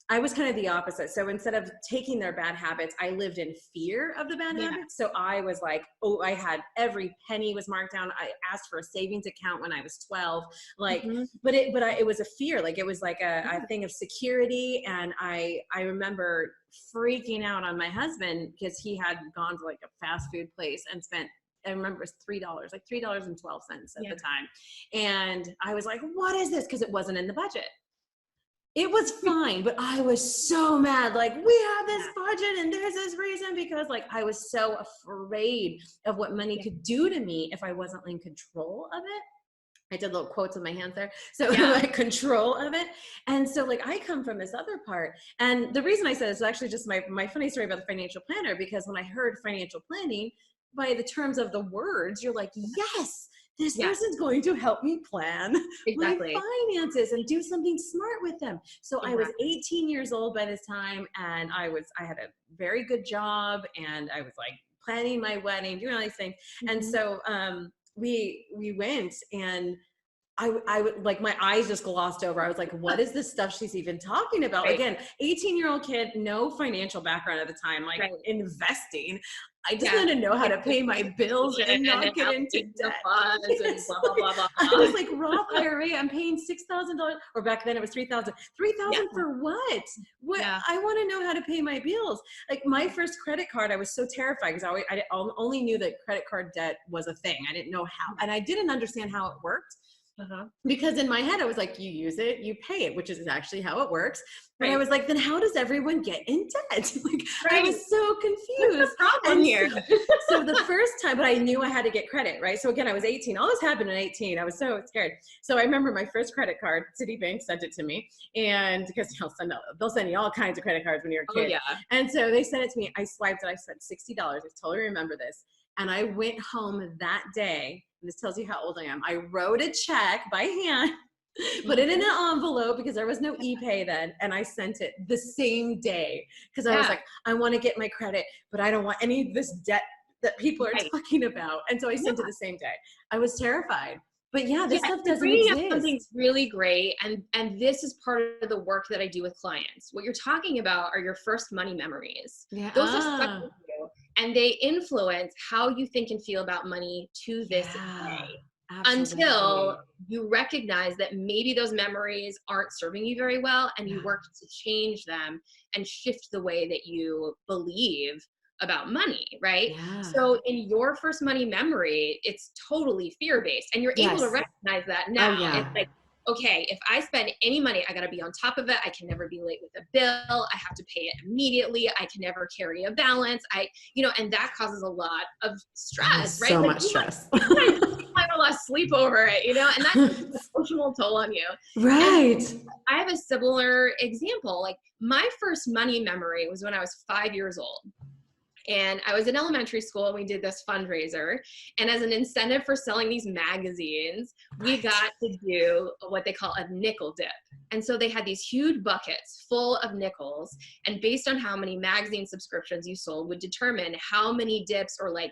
I was kind of the opposite. So instead of taking their bad habits, I lived in fear of the bad habits. So I was like, oh, I had every penny was marked down. I asked for a savings account when I was 12, like, but it was a fear. Like, it was like a thing of security. And I remember freaking out on my husband because he had gone to like a fast food place and spent, I remember it was $3, like $3.12 at the time. And I was like, what is this? Because it wasn't in the budget. It was fine, but I was so mad. Like, we have this budget and there's this reason, because like I was so afraid of what money could do to me if I wasn't in control of it. I did little quotes with my hands there. So like control of it. And so like I come from this other part. And the reason I said this is actually just my funny story about the financial planner, because when I heard financial planning, by the terms of the words, you're like, yes, this person's going to help me plan my finances and do something smart with them. So I was 18 years old by this time, and I had a very good job, and I was like planning my wedding, doing all these things. And so we went, and I would like, my eyes just glossed over. I was like, what is this stuff she's even talking about? Right. Again, 18-year-old kid, no financial background at the time, like Right. investing. I just want to know how to pay my bills and not get into debt. Funds and blah, blah, blah, blah, I blah. was like, Roth IRA, I'm paying $6,000, or back then it was $3,000. $3,000 for what? What? Yeah. I want to know how to pay my bills. Like my first credit card, I was so terrified because I only knew that credit card debt was a thing. I didn't know how, and I didn't understand how it worked. Because in my head, I was like, you use it, you pay it, which is actually how it works. But I was like, then how does everyone get in debt? Like, I was so confused. What's the problem here? So the first time, but I knew I had to get credit, right? So again, I was 18. All this happened at 18. I was so scared. So I remember my first credit card, Citibank sent it to me. And because they'll send you all kinds of credit cards when you're a kid. Oh, yeah. And so they sent it to me. I swiped it. I spent $60. I totally remember this. And I went home that day. And this tells you how old I am. I wrote a check by hand, put it in an envelope because there was no e-pay then, and I sent it the same day because I was like, I want to get my credit, but I don't want any of this debt that people are talking about. And so I sent it the same day. I was terrified. But yeah, this stuff doesn't exist. Something's really great, and this is part of the work that I do with clients. What you're talking about are your first money memories. Yeah. Those are stuck with you, and they influence how you think and feel about money to this day. Absolutely. Until you recognize that maybe those memories aren't serving you very well, and you work to change them and shift the way that you believe about money, right? Yeah. So in your first money memory, it's totally fear-based, and you're able to recognize that now. It's like, okay, if I spend any money, I got to be on top of it. I can never be late with a bill. I have to pay it immediately. I can never carry a balance. And that causes a lot of stress, right? So much stress. You might have lost sleep over it, and that's an emotional toll on you. Right. And I have a similar example. Like my first money memory was when I was 5 years old. And I was in elementary school and we did this fundraiser. And as an incentive for selling these magazines, we got to do what they call a nickel dip. And so they had these huge buckets full of nickels. And based on how many magazine subscriptions you sold would determine how many dips or like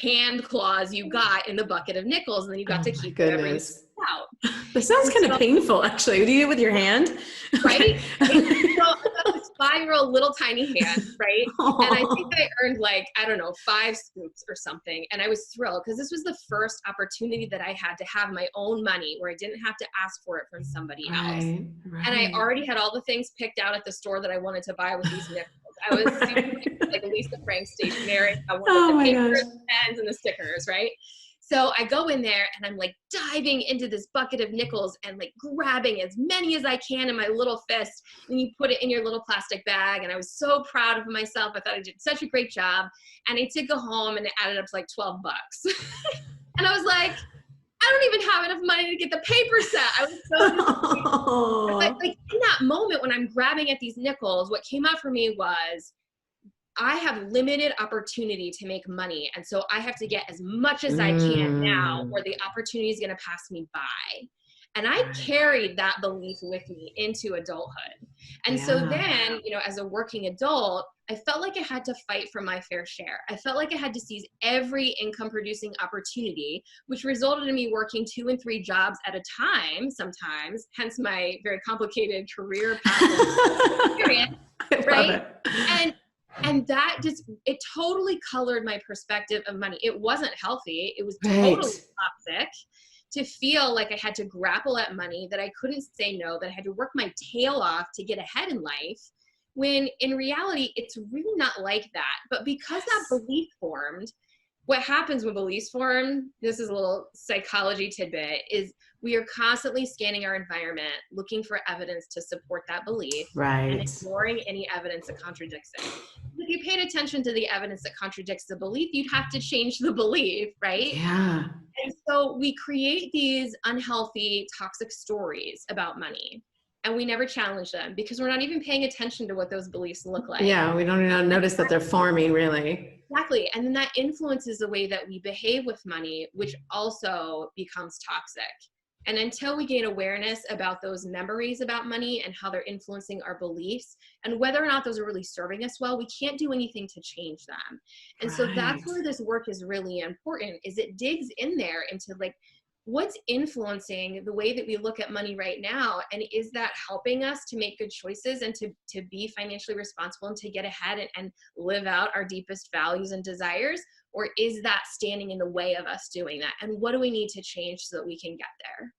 hand claws you got in the bucket of nickels. And then you got to keep whatever you out. This sounds kind of painful, actually. Do you do it with your hand? Right? So this 5-year-old little tiny hand, right? Aww. And I think I earned 5 scoops or something. And I was thrilled because this was the first opportunity that I had to have my own money where I didn't have to ask for it from somebody else. Right. And I already had all the things picked out at the store that I wanted to buy with these nickels. I was like Lisa Frank stationery. I wanted the papers, the pens, and the stickers, right? So I go in there and I'm like diving into this bucket of nickels and like grabbing as many as I can in my little fist. And you put it in your little plastic bag. And I was so proud of myself. I thought I did such a great job. And I did go home and it added up to like $12. And I was like, I don't even have enough money to get the paper set. I was so disappointed. But like in that moment when I'm grabbing at these nickels, what came out for me was, I have limited opportunity to make money. And so I have to get as much as I can now, or the opportunity is going to pass me by. And I carried that belief with me into adulthood. And so then, as a working adult, I felt like I had to fight for my fair share. I felt like I had to seize every income producing opportunity, which resulted in me working 2 and 3 jobs at a time sometimes, hence my very complicated career path experience, right? And that it totally colored my perspective of money. It wasn't healthy. It was totally toxic to feel like I had to grapple at money, that I couldn't say no, that I had to work my tail off to get ahead in life, when in reality, it's really not like that. But because that belief formed, what happens when beliefs form, this is a little psychology tidbit, is we are constantly scanning our environment, looking for evidence to support that belief, and ignoring any evidence that contradicts it. If you paid attention to the evidence that contradicts the belief, you'd have to change the belief, right? Yeah. And so we create these unhealthy, toxic stories about money, and we never challenge them because we're not even paying attention to what those beliefs look like. Yeah, we don't even notice that they're forming, really. Exactly. And then that influences the way that we behave with money, which also becomes toxic. And until we gain awareness about those memories about money and how they're influencing our beliefs and whether or not those are really serving us well, we can't do anything to change them. And so that's where this work is really important, is it digs in there into like what's influencing the way that we look at money right now? And is that helping us to make good choices and to be financially responsible and to get ahead and live out our deepest values and desires? Or is that standing in the way of us doing that? And what do we need to change so that we can get there?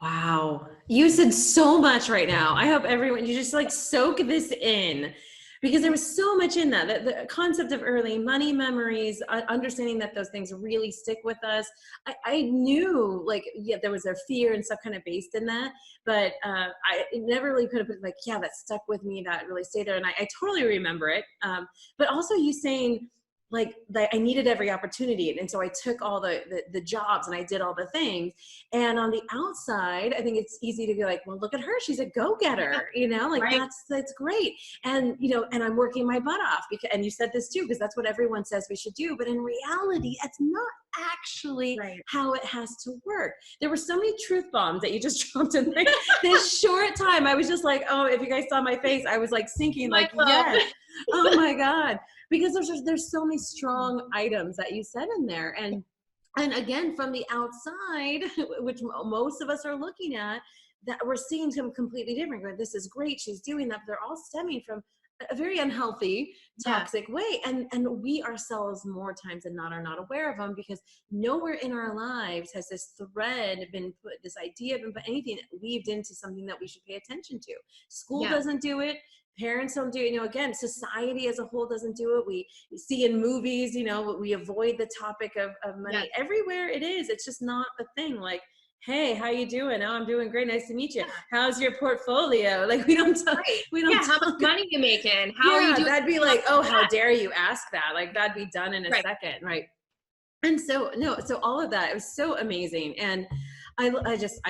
Wow. You said so much right now. I hope everyone, you just like soak this in, because there was so much in that. The concept of early money memories, understanding that those things really stick with us. I knew like, yeah, there was a fear and stuff kind of based in that, but I never really put it like, yeah, that stuck with me, that really stayed there. And I totally remember it. But also you saying, like I needed every opportunity. And so I took all the jobs and I did all the things. And on the outside, I think it's easy to be like, well, look at her. She's a go-getter, you know, like Right. that's great. And, you know, and I'm working my butt off because, and you said this too, because that's what everyone says we should do. But in reality, it's not actually how it has to work. There were so many truth bombs that you just dropped in like this short time. I was just like, oh, if you guys saw my face, I was like sinking, like, yes. Oh my God. Because there's so many strong items that you said in there. And again, from the outside, which most of us are looking at, that we're seeing them completely different. Like, this is great, she's doing that, but they're all stemming from a very unhealthy, toxic way. And we ourselves more times than not are not aware of them, because nowhere in our lives has this thread been put, this idea been put, anything weaved into something that we should pay attention to. School doesn't do it. Parents don't do it. You know, again, society as a whole doesn't do it. We see in movies, you know, we avoid the topic of money. Everywhere it is. It's just not a thing. Like, hey, how you doing? Oh, I'm doing great. Nice to meet you. How's your portfolio? Like, we don't talk. We don't. How much money you making? How are you doing? That'd be like, oh, how dare you ask that? Like, that'd be done in a second, right? And so so all of that, it was so amazing. And I just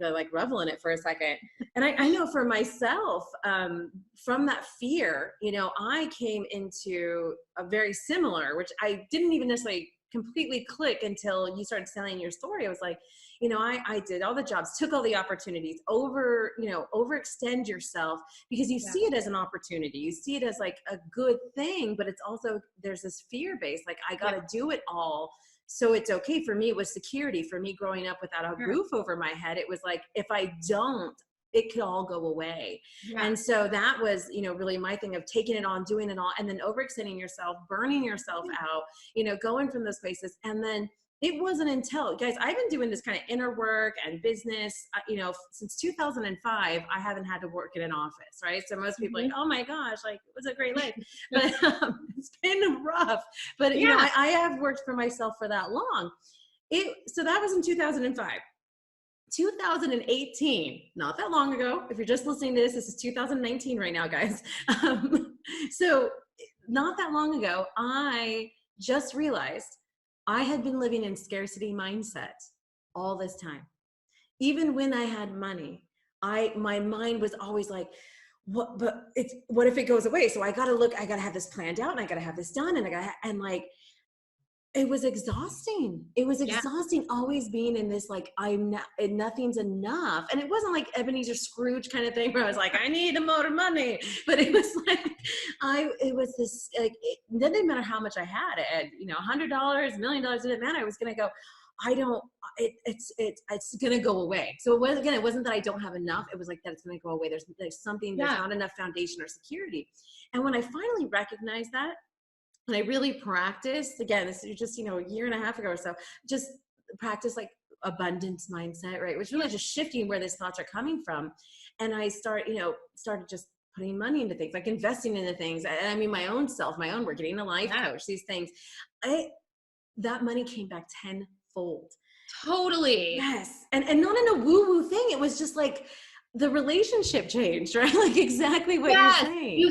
like revel in it for a second. And I know for myself, from that fear, you know, I came into a very similar, which I didn't even necessarily completely click until you started telling your story. I was like, you know, I did all the jobs, took all the opportunities, overextend yourself, because you see it as an opportunity. You see it as like a good thing, but it's also, there's this fear base, like I got to do it all. So it's okay. For me, it was security. For me, growing up without a roof over my head, it was like, if I don't, it could all go away. And so that was, you know, really my thing of taking it on, doing it all, and then overextending yourself, burning yourself out, you know, going from those places. And then it wasn't until, guys, I've been doing this kind of inner work and business, you know, since 2005, I haven't had to work in an office, right? So most people are like, oh my gosh, like, it was a great life. But it's been rough. But, you know, I have worked for myself for that long. So that was in 2005. 2018, not that long ago. If you're just listening to this is 2019 right now, guys. So not that long ago, I just realized I had been living in scarcity mindset all this time. Even when I had money, my mind was always like, what if it goes away? So I gotta have this planned out, and I gotta have this done, and like, it was exhausting. It was exhausting always being in this, like, nothing's enough. And it wasn't like Ebenezer Scrooge kind of thing where I was like, I need more money. But it was like, it was this, like, it didn't matter how much I had. You know, $100, $1 million, didn't matter. I was going to go, it's going to go away. So it wasn't that I don't have enough. It was like that it's going to go away. There's something, there's not enough foundation or security. And when I finally recognized that, and I really practiced, again, this is just, you know, a year and a half ago or so, just practice like abundance mindset, right? Which really just shifting where these thoughts are coming from. And I started just putting money into things, like investing into things. And I mean, my own self, my own work, getting a life coach, these things, that money came back tenfold. Totally. Yes. And not in a woo-woo thing. It was just like, the relationship changed, right? Like exactly what you're saying.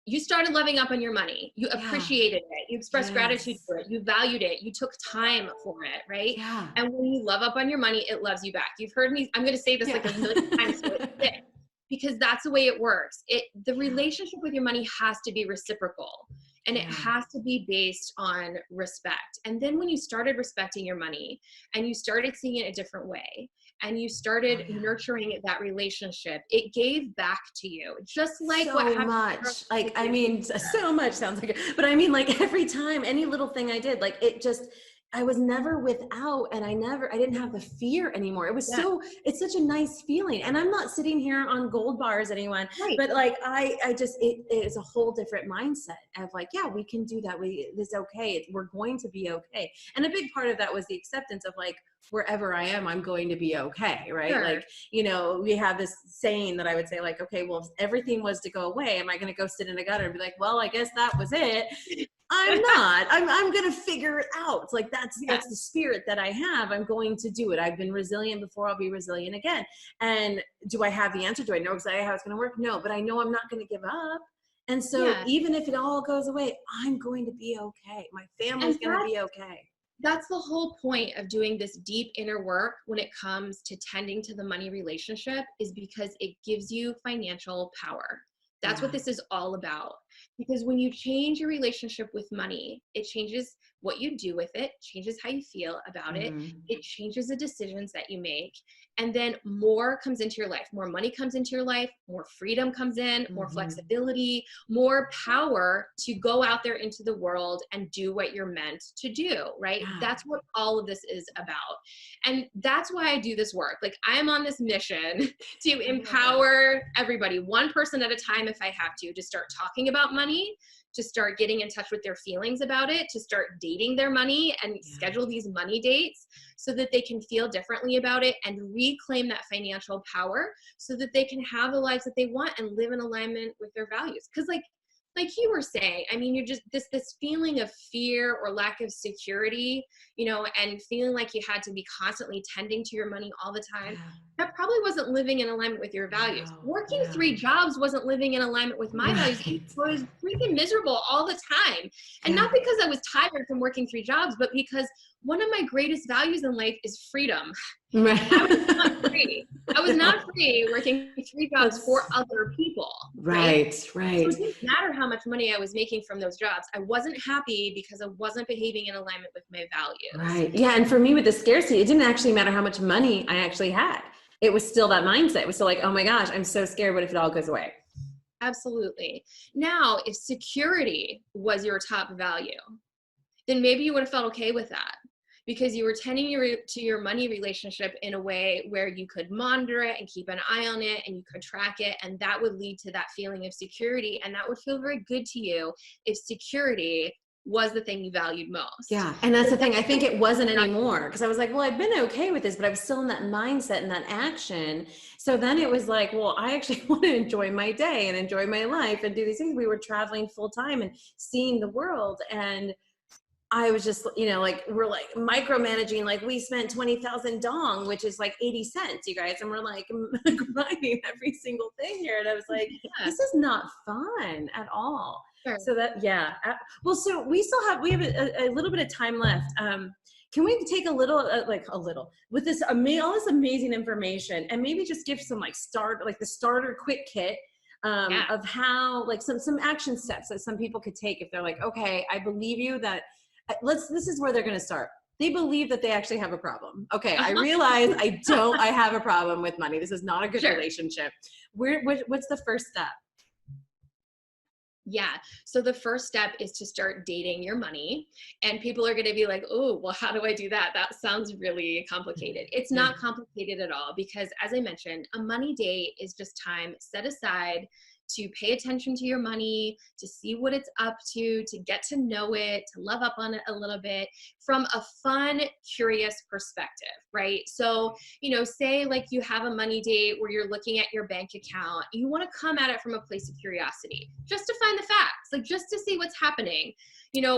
You started loving up on your money. You appreciated it. You expressed gratitude for it. You valued it. You took time for it, right? Yeah. And when you love up on your money, it loves you back. You've heard me, I'm going to say this like a million times, so it's thick, because that's the way it works. The relationship with your money has to be reciprocal. And it has to be based on respect. And then when you started respecting your money and you started seeing it a different way, and you started nurturing that relationship, it gave back to you. Just like what happened. So much. Like, I mean, so much sounds like it. But I mean, like every time, any little thing I did, like I was never without, and I didn't have the fear anymore. It was it's such a nice feeling. And I'm not sitting here on gold bars, anyone, Right. but like, it is a whole different mindset of like, yeah, we can do that. It's okay. We're going to be okay. And a big part of that was the acceptance of like, wherever I am, I'm going to be okay. Right. Sure. Like, we have this saying that I would say like, okay, well, if everything was to go away, am I going to go sit in a gutter and be like, well, I guess that was it? I'm not. I'm going to figure it out. Like that's the spirit that I have. I'm going to do it. I've been resilient before. I'll be resilient again. And do I have the answer? Do I know exactly how it's going to work? No, but I know I'm not going to give up. And so even if it all goes away, I'm going to be okay. My family's going to be okay. That's the whole point of doing this deep inner work when it comes to tending to the money relationship, is because it gives you financial power. That's what this is all about. Because when you change your relationship with money, it changes what you do with it, changes how you feel about it. It changes the decisions that you make. And then more comes into your life. More money comes into your life, more freedom comes in, more flexibility, more power to go out there into the world and do what you're meant to do, right? That's what all of this is about. And that's why I do this work. Like, I am on this mission to empower everybody, one person at a time if I have to start talking about money, to start getting in touch with their feelings about it, to start dating their money and schedule these money dates so that they can feel differently about it and reclaim that financial power so that they can have the lives that they want and live in alignment with their values. Because like you were saying, I mean, you're just this feeling of fear or lack of security, and feeling like you had to be constantly tending to your money all the time. That probably wasn't living in alignment with your values. Working 3 jobs wasn't living in alignment with my values. It was freaking miserable all the time. And not because I was tired from working 3 jobs, but because one of my greatest values in life is freedom. Right. I was not free. I was not free working 3 jobs for other people. Right. So it didn't matter how much money I was making from those jobs. I wasn't happy because I wasn't behaving in alignment with my values. Right. Yeah. And for me with the scarcity, it didn't actually matter how much money I actually had. It was still that mindset. It was still like, oh my gosh, I'm so scared. What if it all goes away? Absolutely. Now, if security was your top value, then maybe you would have felt okay with that, because you were tending to your money relationship in a way where you could monitor it and keep an eye on it and you could track it. And that would lead to that feeling of security. And that would feel very good to you if security was the thing you valued most. Yeah. And that's the thing. I think it wasn't anymore, because I was like, well, I've been okay with this, but I was still in that mindset and that action. So then it was like, well, I actually want to enjoy my day and enjoy my life and do these things. We were traveling full time and seeing the world. And I was just, like, we're like micromanaging, like we spent 20,000 dong, which is like 80 cents, you guys. And we're like grinding every single thing here. And I was like, this is not fun at all. Sure. So that, well, so we have a little bit of time left. Can we take a little with this, all this amazing information, and maybe just give some the starter quick kit of how, like some action steps that some people could take if they're like, okay, I believe you that this is where they're going to start. They believe that they actually have a problem. Okay. I realize I have a problem with money. This is not a good relationship. What's the first step? Yeah. So the first step is to start dating your money. And people are going to be like, oh, well, how do I do that? That sounds really complicated. It's not complicated at all, because as I mentioned, a money date is just time set aside to pay attention to your money, to see what it's up to get to know it, to love up on it a little bit from a fun, curious perspective, right? So, say like you have a money date where you're looking at your bank account, you want to come at it from a place of curiosity, just to find the facts, like just to see what's happening.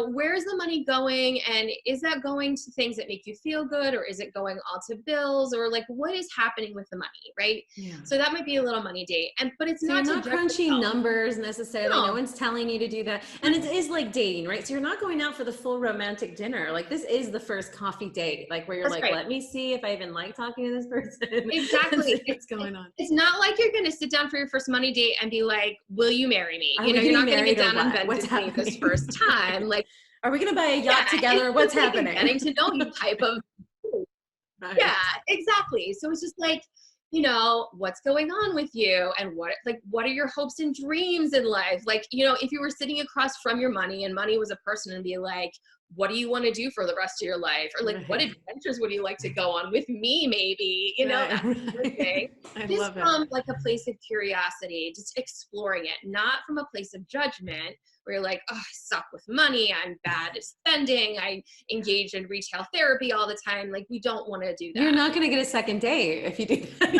Where's the money going, and is that going to things that make you feel good, or is it going all to bills, or like what is happening with the money, right? Yeah. So that might be a little money date, but it's not crunching numbers necessarily. No one's telling you to do that, and it is like dating, right? So you're not going out for the full romantic dinner. Like this is the first coffee date, like where you're let me see if I even like talking to this person. Exactly. What's going on? It's not like you're going to sit down for your first money date and be like, will you marry me? You're not going to get down on bended knee this first time. Like, are we going to buy a yacht together? What's happening? Getting to know you type of. Right. Yeah, exactly. So it's just like, what's going on with you and what are your hopes and dreams in life? Like, if you were sitting across from your money and money was a person, and be like, what do you want to do for the rest of your life? Or like, what adventures would you like to go on with me? Maybe, that sort of thing. Just from like a place of curiosity, just exploring it, not from a place of judgment where you're like, oh, I suck with money. I'm bad at spending. I engage in retail therapy all the time. Like, we don't want to do that. You're not going to get a second date if you do that.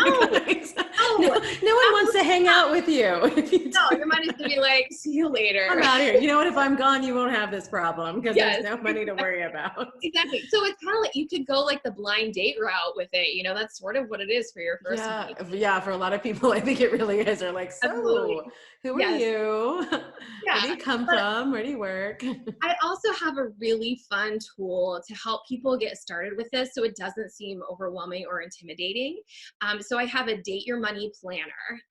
No, no one wants to hang out with you. Your money's going to be like, see you later. I'm out here. You know what? If I'm gone, you won't have this problem because there's no money to worry about. Exactly. So it's kind of like, you could go like the blind date route with it. That's sort of what it is for your first date. Yeah. For a lot of people, I think it really is. They're like, so who are you? Where do you come from? Where do you work? I also have a really fun tool to help people get started with this so it doesn't seem overwhelming or intimidating. So I have a Date Your Money planner,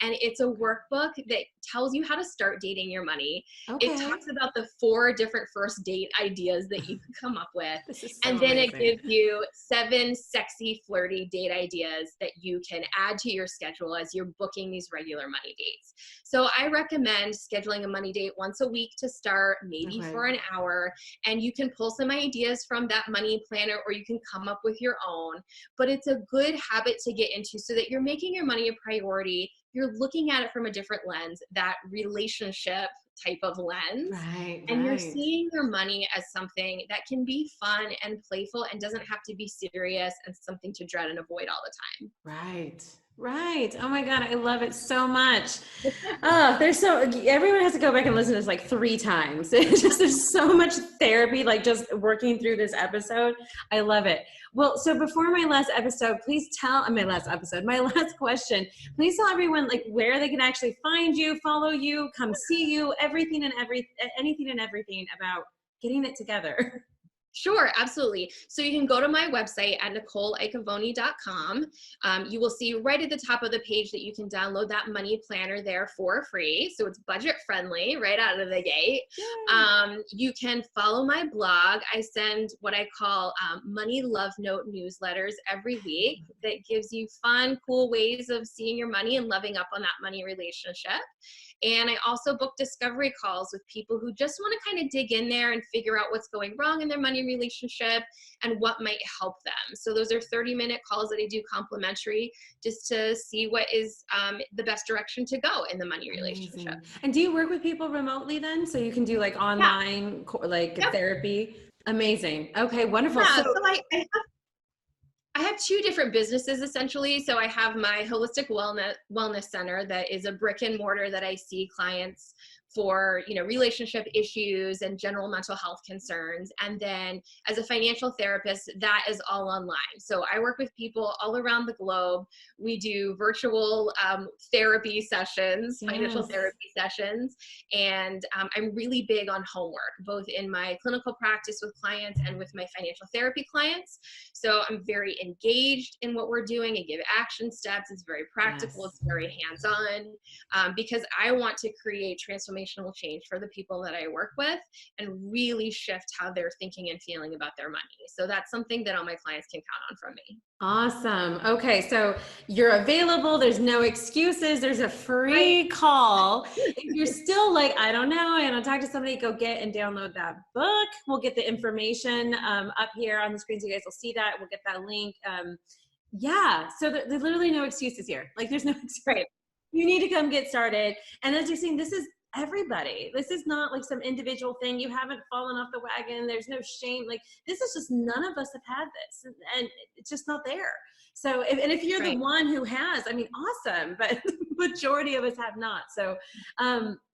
and it's a workbook that tells you how to start dating your money. Okay. It talks about the 4 different first date ideas that you can come up with. And then it gives you 7 sexy, flirty date ideas that you can add to your schedule as you're booking these regular money dates. So I recommend scheduling a money date once a week to start, maybe for an hour, and you can pull some ideas from that money planner, or you can come up with your own. But it's a good habit to get into so that you're making your money a priority. You're looking at it from a different lens, that relationship type of lens. And you're seeing your money as something that can be fun and playful and doesn't have to be serious and something to dread and avoid all the time. Right. Oh my God. I love it so much. Everyone has to go back and listen to this like 3 times. There's so much therapy, like just working through this episode. I love it. Well, so before my last question, please tell everyone like where they can actually find you, follow you, come see you, anything and everything about getting it together. Sure, absolutely. So you can go to my website at NicoleIacovoni.com. You will see right at the top of the page that you can download that money planner there for free. So it's budget friendly right out of the gate. You can follow my blog. I send what I call money love note newsletters every week that gives you fun, cool ways of seeing your money and loving up on that money relationship. And I also book discovery calls with people who just want to kind of dig in there and figure out what's going wrong in their money relationship and what might help them. So those are 30-minute calls that I do complimentary just to see what is the best direction to go in the money relationship. And do you work with people remotely then? So you can do like online, therapy? Amazing. Okay, wonderful. Yeah, so I have 2 different businesses essentially. So I have my holistic wellness center that is a brick and mortar that I see clients for, relationship issues and general mental health concerns. And then as a financial therapist, that is all online. So I work with people all around the globe. We do virtual therapy sessions, financial therapy sessions. And I'm really big on homework, both in my clinical practice with clients and with my financial therapy clients. So I'm very engaged in what we're doing and give action steps. It's very practical. It's very hands-on because I want to create transformational change for the people that I work with and really shift how they're thinking and feeling about their money. So that's something that all my clients can count on from me. Awesome. Okay. So you're available. There's no excuses. There's a free call. If you're still like, I don't know, I don't talk to somebody, go get and download that book. We'll get the information up here on the screen so you guys will see that. We'll get that link. So there's literally no excuses here. Like there's no excuse. Right. You need to come get started. And as you're seeing, this is everybody. This is not like some individual thing. You haven't fallen off the wagon. There's no shame. Like this is just, none of us have had this and it's just not there. So if you're the one who has, I mean, awesome, but the majority of us have not. So,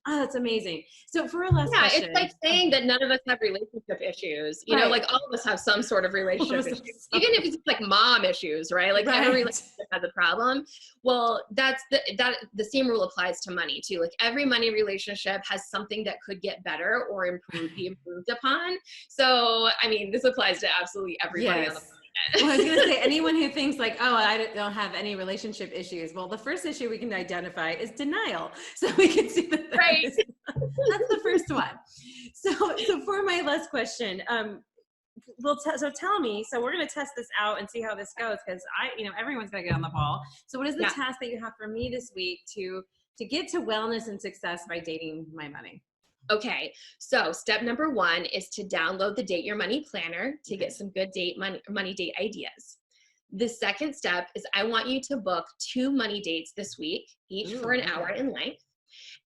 that's amazing. So for our last question. It's like saying that none of us have relationship issues, you know, like all of us have some sort of relationship issues, even if it's like mom issues, right? Like every relationship has a problem. Well, the same rule applies to money too. Like every money relationship has something that could get better or be improved upon. So, I mean, this applies to absolutely everybody on the planet. Well, I was going to say, anyone who thinks like, oh, I don't have any relationship issues. Well, the first issue we can identify is denial. So we can see that that's the first one. So for my last question, well, so tell me, so we're going to test this out and see how this goes, because everyone's going to get on the ball. So what is the task that you have for me this week to get to wellness and success by dating my money? Okay, so step number 1 is to download the Date Your Money Planner to get some good money date ideas. The second step is I want you to book 2 money dates this week, each for an hour in length.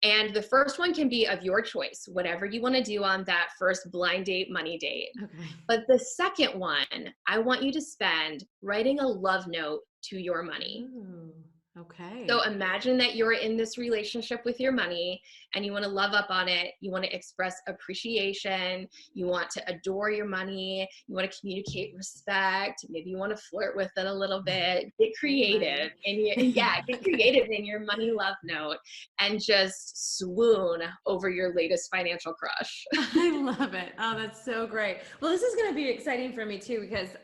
And the first one can be of your choice, whatever you want to do on that first blind date money date. Okay. But the second one, I want you to spend writing a love note to your money. Ooh, okay. So imagine that you're in this relationship with your money and you want to love up on it. You want to express appreciation. You want to adore your money. You want to communicate respect. Maybe you want to flirt with it a little bit. Get creative. Get creative in your money love note and just swoon over your latest financial crush. I love it. Oh, that's so great. Well, this is going to be exciting for me too, because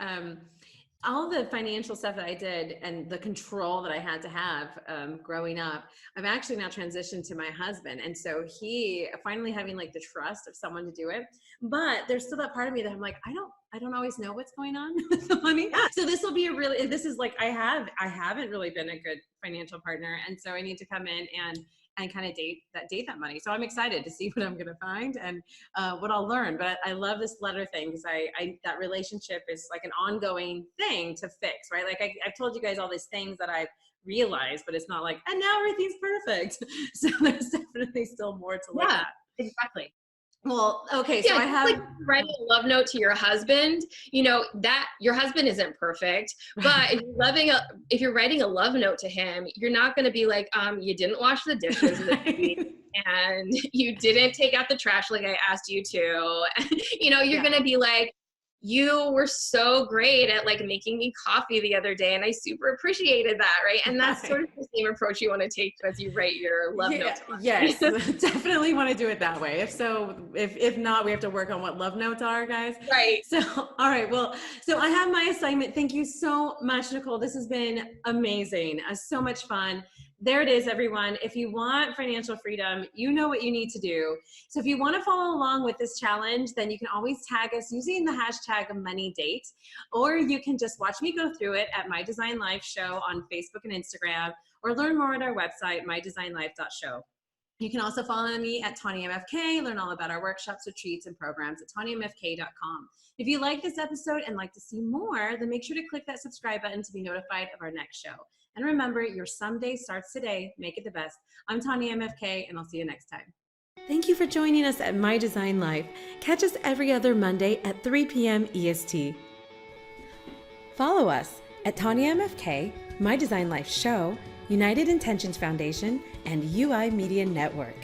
all the financial stuff that I did and the control that I had to have growing up, I've actually now transitioned to my husband. And so he finally having like the trust of someone to do it. But there's still that part of me that I'm like, I don't always know what's going on with the money. So this will be this is like, I haven't really been a good financial partner. And so I need to come in and kind of date that money. So I'm excited to see what I'm going to find and what I'll learn. But I love this letter thing, because that relationship is like an ongoing thing to fix, right? Like I've told you guys all these things that I've realized, but it's not like, and now everything's perfect. So there's definitely still more to look at. Exactly. Well, okay, so I have like writing a love note to your husband, that your husband isn't perfect, but if you're writing a love note to him, you're not going to be like, you didn't wash the dishes this week and you didn't take out the trash like I asked you to. You're going to be like, you were so great at like making me coffee the other day and I super appreciated that, right? And that's sort of the same approach you want to take as you write your love notes. Yes, definitely want to do it that way. If not, we have to work on what love notes are, guys. Right. So, all right. Well, so I have my assignment. Thank you so much, Nicole. This has been amazing. So much fun. There it is, everyone. If you want financial freedom, you know what you need to do. So if you want to follow along with this challenge, then you can always tag us using the hashtag #MoneyDate, or you can just watch me go through it at My Design Life Show on Facebook and Instagram, or learn more at our website, mydesignlife.show. You can also follow me at TanyaMFK, learn all about our workshops, retreats, and programs at TanyaMFK.com. If you like this episode and like to see more, then make sure to click that subscribe button to be notified of our next show. And remember, your someday starts today. Make it the best. I'm Tanya MFK, and I'll see you next time. Thank you for joining us at My Design Life. Catch us every other Monday at 3 p.m. EST. Follow us at Tanya MFK, My Design Life Show, United Intentions Foundation, and UI Media Network.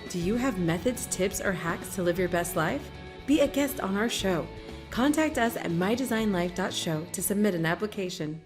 Do you have methods, tips, or hacks to live your best life? Be a guest on our show. Contact us at mydesignlife.show to submit an application.